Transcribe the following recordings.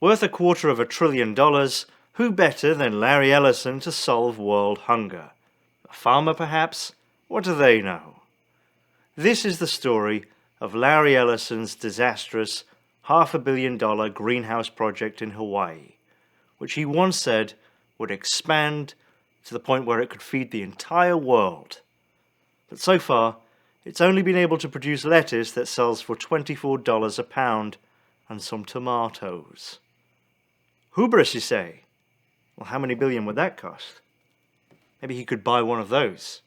Worth $250 billion, who better than Larry Ellison to solve world hunger? A farmer, perhaps? What do they know? This is the story of Larry Ellison's disastrous $500 million greenhouse project in Hawaii, which he once said would expand to the point where it could feed the entire world. But so far, it's only been able to produce lettuce that sells for $24 a pound and some tomatoes. Hubris, you say? Well, how many billion would that cost? Maybe he could buy one of those.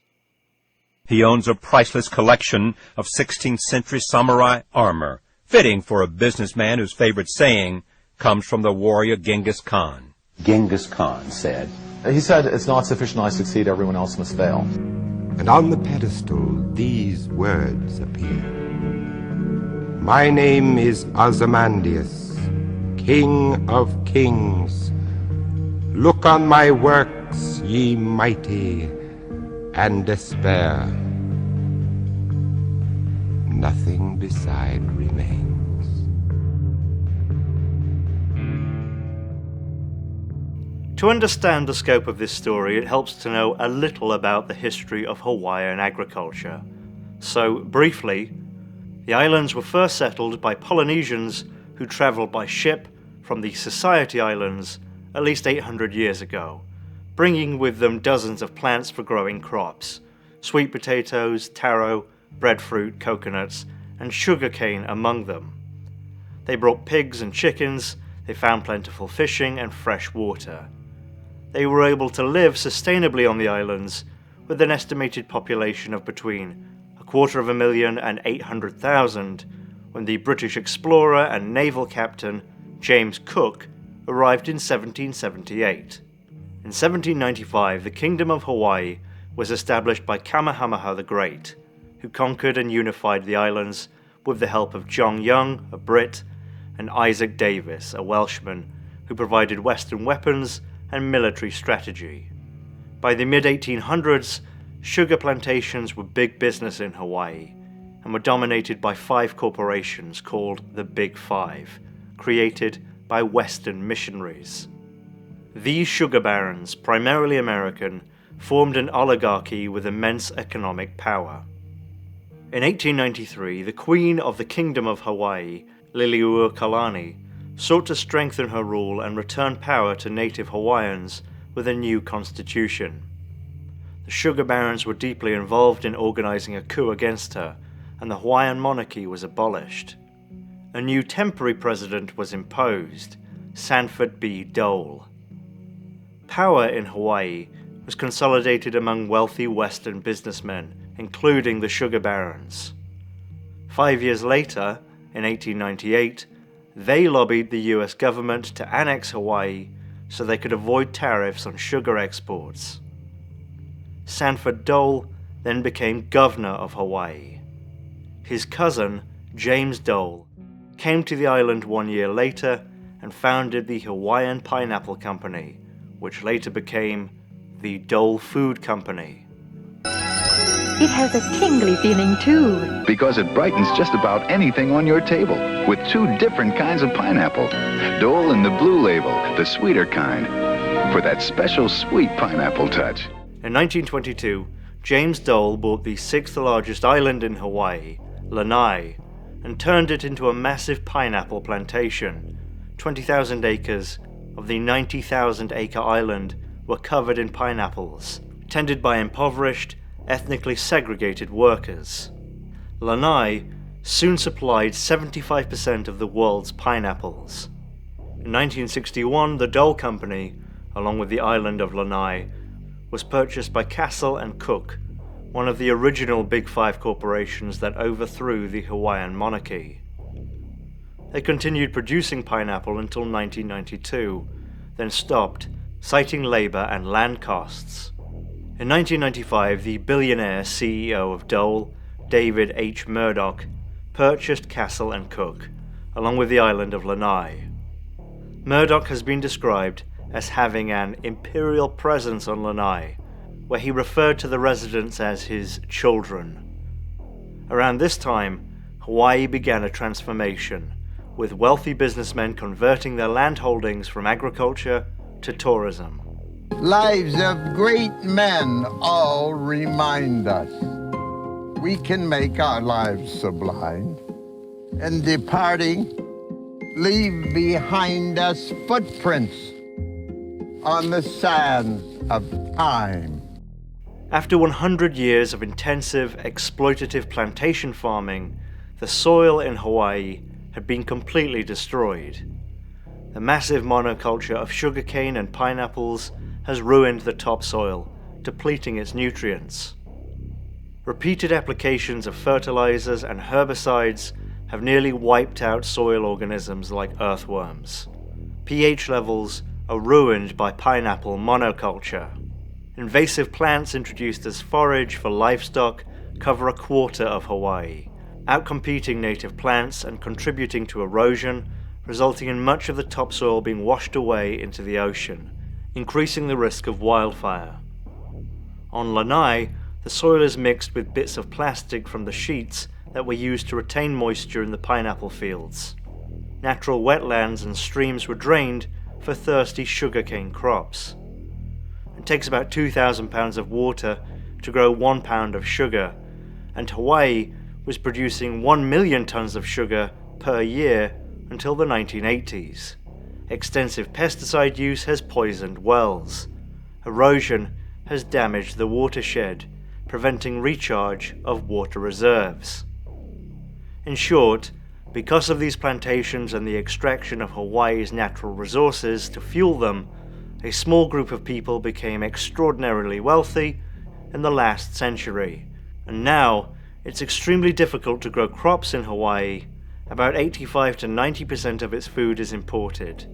He owns a priceless collection of 16th century samurai armor, fitting for a businessman whose favorite saying comes from the warrior Genghis Khan. Genghis Khan said, He said, it's not sufficient I succeed, everyone else must fail. And on the pedestal these words appear. My name is Ozymandias, King of Kings. Look on my works, ye mighty, and despair. Nothing beside remains. To understand the scope of this story, it helps to know a little about the history of Hawaiian agriculture. So, briefly, the islands were first settled by Polynesians who travelled by ship from the Society Islands at least 800 years ago, bringing with them dozens of plants for growing crops: sweet potatoes, taro, breadfruit, coconuts, and sugarcane among them. They brought pigs and chickens, they found plentiful fishing and fresh water. They were able to live sustainably on the islands with an estimated population of between 250,000 and 800,000 when the British explorer and naval captain James Cook arrived in 1778. In 1795, the Kingdom of Hawaii was established by Kamehameha the Great, who conquered and unified the islands with the help of John Young, a Brit, and Isaac Davis, a Welshman, who provided Western weapons and military strategy. By the mid-1800s, sugar plantations were big business in Hawaii and were dominated by 5 corporations called the Big Five, created by Western missionaries. These sugar barons, primarily American, formed an oligarchy with immense economic power. In 1893, the Queen of the Kingdom of Hawaii, Liliuokalani, sought to strengthen her rule and return power to native Hawaiians with a new constitution. The sugar barons were deeply involved in organizing a coup against her, and the Hawaiian monarchy was abolished. A new temporary president was imposed, Sanford B. Dole. Power in Hawaii was consolidated among wealthy Western businessmen, including the sugar barons. 5 years later, in 1898, they lobbied the US government to annex Hawaii so they could avoid tariffs on sugar exports. Sanford Dole then became governor of Hawaii. His cousin, James Dole, came to the island 1 year later and founded the Hawaiian Pineapple Company, which later became the Dole Food Company. It has a tingly feeling too. Because it brightens just about anything on your table with 2 different kinds of pineapple. Dole and the blue label, the sweeter kind, for that special sweet pineapple touch. In 1922, James Dole bought the 6th largest island in Hawaii, Lanai, and turned it into a massive pineapple plantation. 20,000 acres of the 90,000-acre island were covered in pineapples, tended by impoverished, ethnically segregated workers. Lanai soon supplied 75% of the world's pineapples. In 1961, the Dole Company, along with the island of Lanai, was purchased by Castle and Cook, one of the original Big Five corporations that overthrew the Hawaiian monarchy. They continued producing pineapple until 1992, then stopped, citing labor and land costs. In 1995, the billionaire CEO of Dole, David H. Murdoch, purchased Castle and Cook, along with the island of Lanai. Murdoch has been described as having an imperial presence on Lanai, where he referred to the residents as his children. Around this time, Hawaii began a transformation, with wealthy businessmen converting their land holdings from agriculture to tourism. Lives of great men all remind us we can make our lives sublime, and departing, leave behind us footprints on the sands of time. After 100 years of intensive, exploitative plantation farming, the soil in Hawaii had been completely destroyed. The massive monoculture of sugarcane and pineapples has ruined the topsoil, depleting its nutrients. Repeated applications of fertilizers and herbicides have nearly wiped out soil organisms like earthworms. pH levels are ruined by pineapple monoculture. Invasive plants introduced as forage for livestock cover a quarter of Hawaii, outcompeting native plants and contributing to erosion, resulting in much of the topsoil being washed away into the ocean, increasing the risk of wildfire. On Lanai, the soil is mixed with bits of plastic from the sheets that were used to retain moisture in the pineapple fields. Natural wetlands and streams were drained for thirsty sugarcane crops. It takes about 2,000 pounds of water to grow 1 pound of sugar, and Hawaii was producing 1 million tons of sugar per year until the 1980s. Extensive pesticide use has poisoned wells. Erosion has damaged the watershed, preventing recharge of water reserves. In short, because of these plantations and the extraction of Hawaii's natural resources to fuel them, a small group of people became extraordinarily wealthy in the last century, and now it's extremely difficult to grow crops in Hawaii. About 85 to 90% of its food is imported,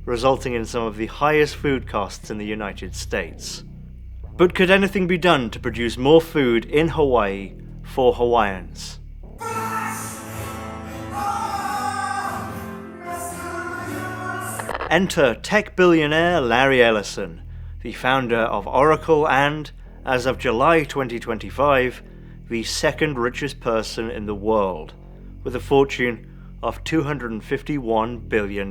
resulting in some of the highest food costs in the United States. But could anything be done to produce more food in Hawaii for Hawaiians? Enter tech billionaire Larry Ellison, the founder of Oracle and, as of July 2025, the second richest person in the world, with a fortune of $251 billion.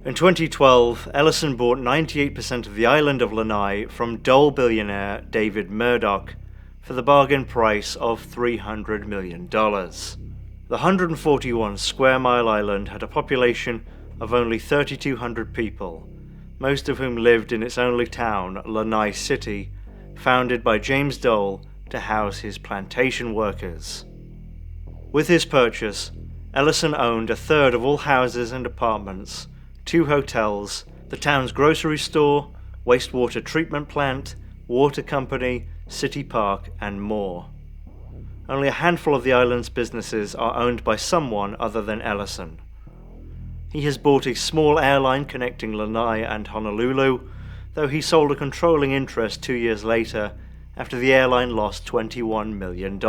In 2012, Ellison bought 98% of the island of Lanai from Dole billionaire David Murdoch for the bargain price of $300 million. The 141 square mile island had a population of only 3,200 people, most of whom lived in its only town, Lanai City, founded by James Dole to house his plantation workers. With his purchase, Ellison owned a third of all houses and apartments, 2 hotels, the town's grocery store, wastewater treatment plant, water company, city park, and more. Only a handful of the island's businesses are owned by someone other than Ellison. He has bought a small airline connecting Lanai and Honolulu, though he sold a controlling interest 2 years later after the airline lost $21 million.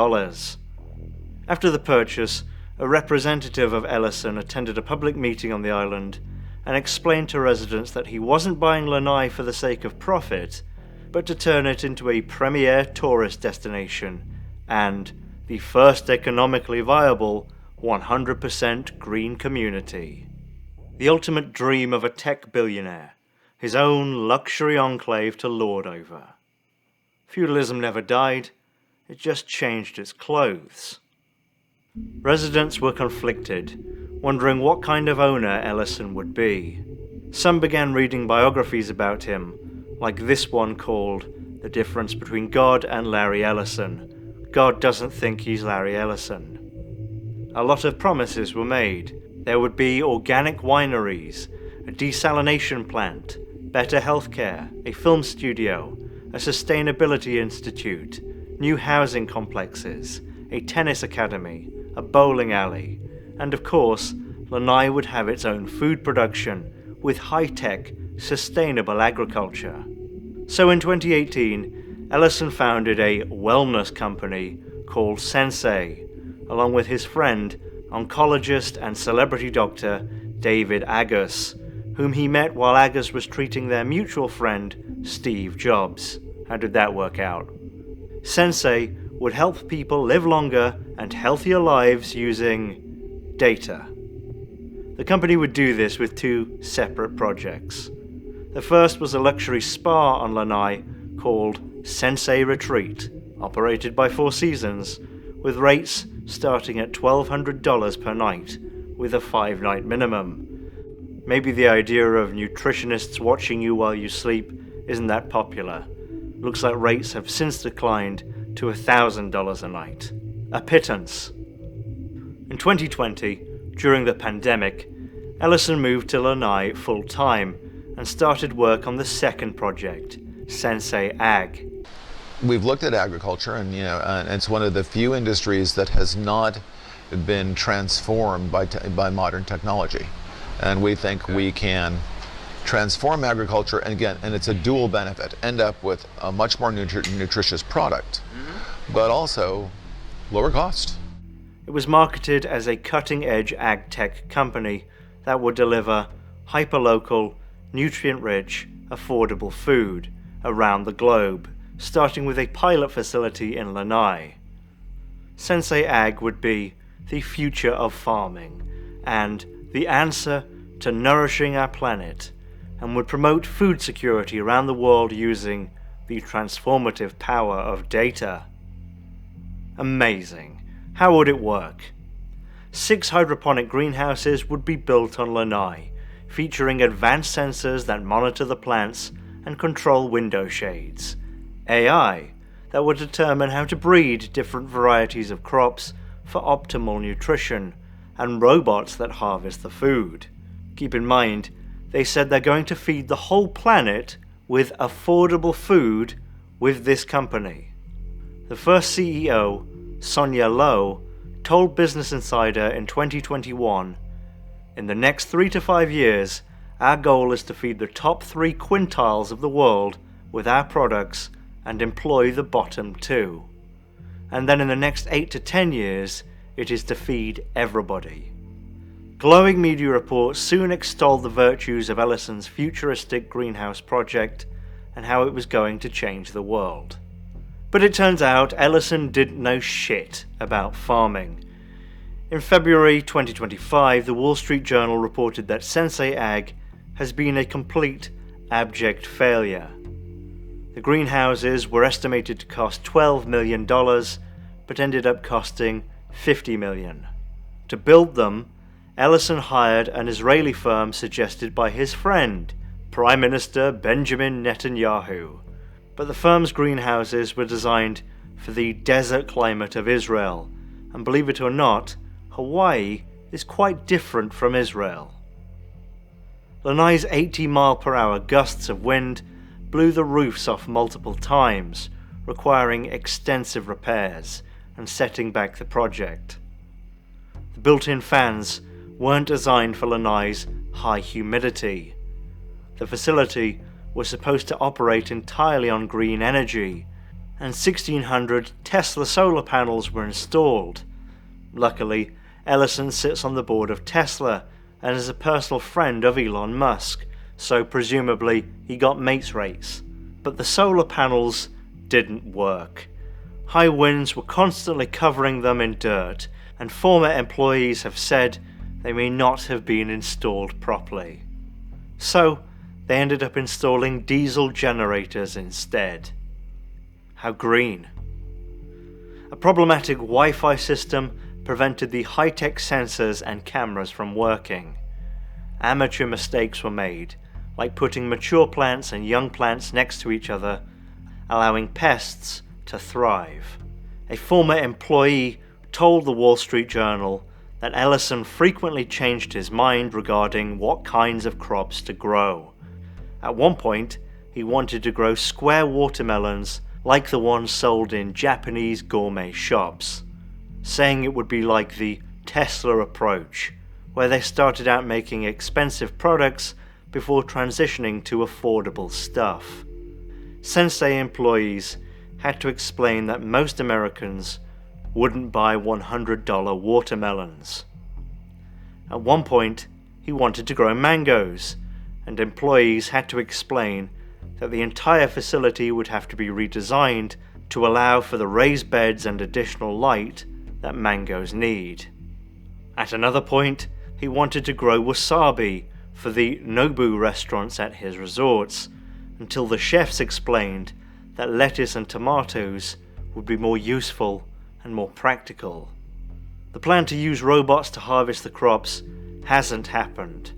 After the purchase, a representative of Ellison attended a public meeting on the island and explained to residents that he wasn't buying Lanai for the sake of profit, but to turn it into a premier tourist destination and the first economically viable 100% green community. The ultimate dream of a tech billionaire, his own luxury enclave to lord over. Feudalism never died, it just changed its clothes. Residents were conflicted, wondering what kind of owner Ellison would be. Some began reading biographies about him, like this one called The Difference Between God and Larry Ellison. God doesn't think he's Larry Ellison. A lot of promises were made. There would be organic wineries, a desalination plant, better healthcare, a film studio, a sustainability institute, new housing complexes, a tennis academy, a bowling alley, and of course, Lanai would have its own food production with high-tech, sustainable agriculture. So in 2018, Ellison founded a wellness company called Sensei, along with his friend, oncologist and celebrity doctor David Agus, whom he met while Agus was treating their mutual friend Steve Jobs. How did that work out? Sensei would help people live longer and healthier lives using data. The company would do this with two separate projects. The first was a luxury spa on Lanai called Sensei Retreat, operated by Four Seasons, with rates starting at $1,200 per night, with a 5-night minimum. Maybe the idea of nutritionists watching you while you sleep isn't that popular. Looks like rates have since declined to $1,000 a night. A pittance. In 2020, during the pandemic, Ellison moved to Lanai full-time and started work on the second project, Sensei Ag. We've looked at agriculture, and it's one of the few industries that has not been transformed by modern technology, and we think we can transform agriculture, and it's a dual benefit: end up with a much more nutritious product, but also lower cost. It was marketed as a cutting-edge ag tech company that would deliver hyperlocal, nutrient-rich, affordable food around the globe, starting with a pilot facility in Lanai. Sensei Ag would be the future of farming and the answer to nourishing our planet, and would promote food security around the world using the transformative power of data. Amazing. How would it work? 6 hydroponic greenhouses would be built on Lanai, featuring advanced sensors that monitor the plants and control window shades, AI that would determine how to breed different varieties of crops for optimal nutrition, and robots that harvest the food. Keep in mind, they said they're going to feed the whole planet with affordable food with this company. The first CEO, Sonia Lo, told Business Insider in 2021, "In the next 3 to 5 years, our goal is to feed the top 3 quintiles of the world with our products and employ the bottom 2. And then in the next 8 to 10 years, it is to feed everybody." Glowing media reports soon extolled the virtues of Ellison's futuristic greenhouse project and how it was going to change the world. But it turns out Ellison didn't know shit about farming. In February 2025, the Wall Street Journal reported that Sensei Ag has been a complete, abject failure. The greenhouses were estimated to cost $12 million, but ended up costing $50 million. To build them, Ellison hired an Israeli firm suggested by his friend, Prime Minister Benjamin Netanyahu. But the firm's greenhouses were designed for the desert climate of Israel, and believe it or not, Hawaii is quite different from Israel. Lanai's 80-mile-per-hour gusts of wind blew the roofs off multiple times, requiring extensive repairs and setting back the project. The built-in fans weren't designed for Lanai's high humidity. The facility was supposed to operate entirely on green energy, and 1,600 Tesla solar panels were installed. Luckily, Ellison sits on the board of Tesla and is a personal friend of Elon Musk, so presumably he got mates rates. But the solar panels didn't work. High winds were constantly covering them in dirt, and former employees have said they may not have been installed properly. So, they ended up installing diesel generators instead. How green. A problematic Wi-Fi system prevented the high-tech sensors and cameras from working. Amateur mistakes were made, like putting mature plants and young plants next to each other, allowing pests to thrive. A former employee told the Wall Street Journal that Ellison frequently changed his mind regarding what kinds of crops to grow. At one point, he wanted to grow square watermelons like the ones sold in Japanese gourmet shops, saying it would be like the Tesla approach, where they started out making expensive products before transitioning to affordable stuff. Sensei employees had to explain that most Americans wouldn't buy $100 watermelons. At one point, he wanted to grow mangoes, and employees had to explain that the entire facility would have to be redesigned to allow for the raised beds and additional light that mangoes need. At another point, he wanted to grow wasabi for the Nobu restaurants at his resorts, until the chefs explained that lettuce and tomatoes would be more useful and more practical. The plan to use robots to harvest the crops hasn't happened.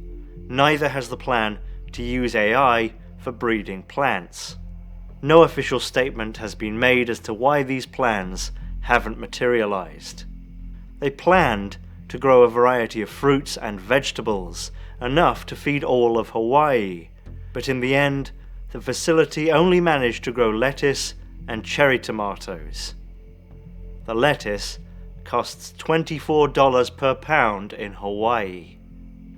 Neither has the plan to use AI for breeding plants. No official statement has been made as to why these plans haven't materialized. They planned to grow a variety of fruits and vegetables, enough to feed all of Hawaii, but in the end, the facility only managed to grow lettuce and cherry tomatoes. The lettuce costs $24 per pound in Hawaii.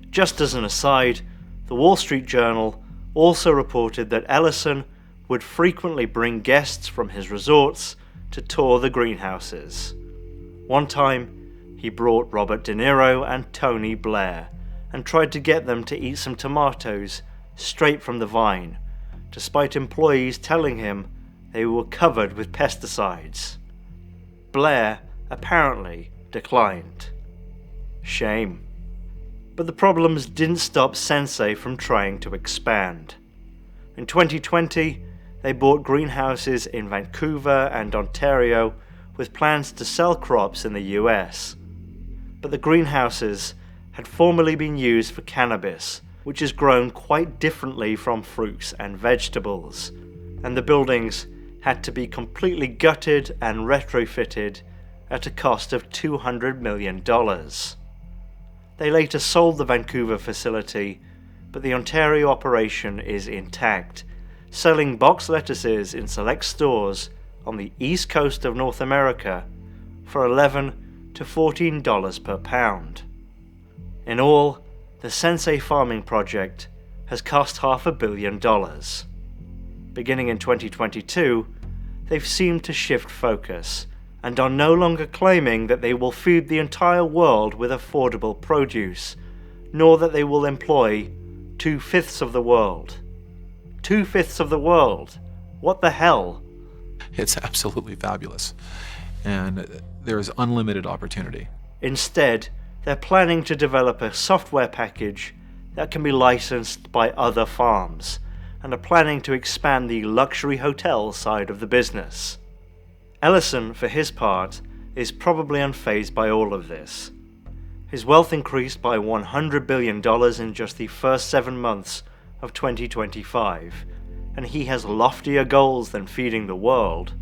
Just as an aside, the Wall Street Journal also reported that Ellison would frequently bring guests from his resorts to tour the greenhouses. One time, he brought Robert De Niro and Tony Blair and tried to get them to eat some tomatoes straight from the vine, despite employees telling him they were covered with pesticides. Blair apparently declined. Shame. But the problems didn't stop Sensei from trying to expand. In 2020, they bought greenhouses in Vancouver and Ontario with plans to sell crops in the US. But the greenhouses had formerly been used for cannabis, which is grown quite differently from fruits and vegetables, and the buildings had to be completely gutted and retrofitted at a cost of $200 million. They later sold the Vancouver facility, but the Ontario operation is intact, selling box lettuces in select stores on the east coast of North America for $11 to $14 per pound. In all, the Sensei farming project has cost $500 million. Beginning in 2022, they've seemed to shift focus and are no longer claiming that they will feed the entire world with affordable produce, nor that they will employ 2/5 of the world. 2/5 of the world? What the hell? It's absolutely fabulous, and there is unlimited opportunity. Instead, they're planning to develop a software package that can be licensed by other farms, and are planning to expand the luxury hotel side of the business. Ellison, for his part, is probably unfazed by all of this. His wealth increased by $100 billion in just the first 7 months of 2025, and he has loftier goals than feeding the world.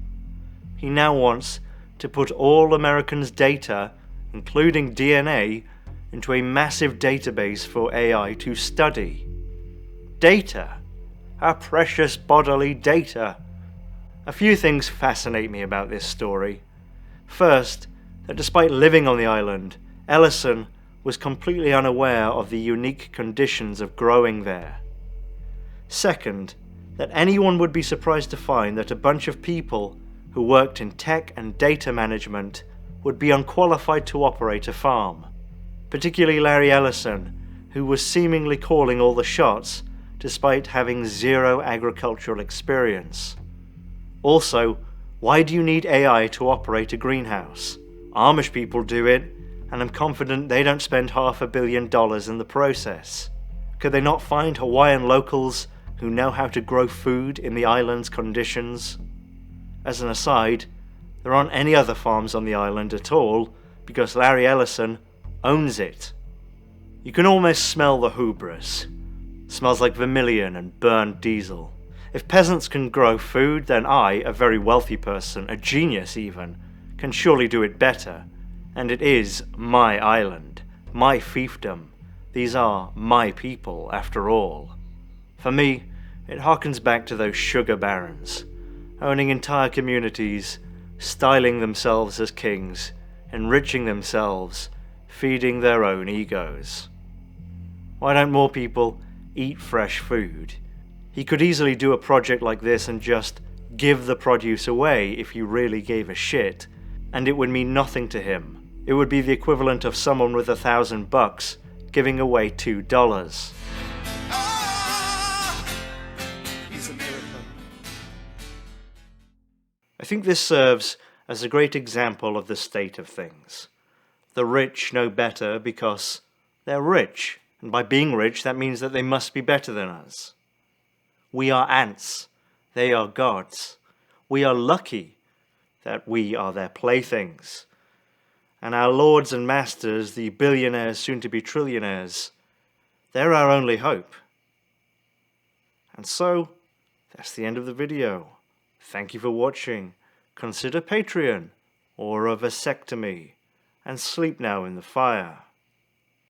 He now wants to put all Americans' data, including DNA, into a massive database for AI to study. Data. Our precious bodily data. A few things fascinate me about this story. First, that despite living on the island, Ellison was completely unaware of the unique conditions of growing there. Second, that anyone would be surprised to find that a bunch of people who worked in tech and data management would be unqualified to operate a farm, particularly Larry Ellison, who was seemingly calling all the shots despite having zero agricultural experience. Also, why do you need AI to operate a greenhouse? Amish people do it, and I'm confident they don't spend $500 million in the process. Could they not find Hawaiian locals who know how to grow food in the island's conditions? As an aside, there aren't any other farms on the island at all because Larry Ellison owns it. You can almost smell the hubris. It smells like vermilion and burned diesel. If peasants can grow food, then I, a very wealthy person, a genius even, can surely do it better. And it is my island, my fiefdom. These are my people, after all. For me, it harkens back to those sugar barons, owning entire communities, styling themselves as kings, enriching themselves, feeding their own egos. Why don't more people eat fresh food? He could easily do a project like this and just give the produce away if he really gave a shit, and it would mean nothing to him. It would be the equivalent of someone with $1,000 giving away $2. I think this serves as a great example of the state of things. The rich know better because They're rich, and by being rich, that means that they must be better than us. We are ants. They are gods. We are lucky that we are their playthings. And our lords and masters, the billionaires, soon to be trillionaires, they're our only hope. And so, that's the end of the video. Thank you for watching. Consider Patreon or a vasectomy, and sleep now in the fire.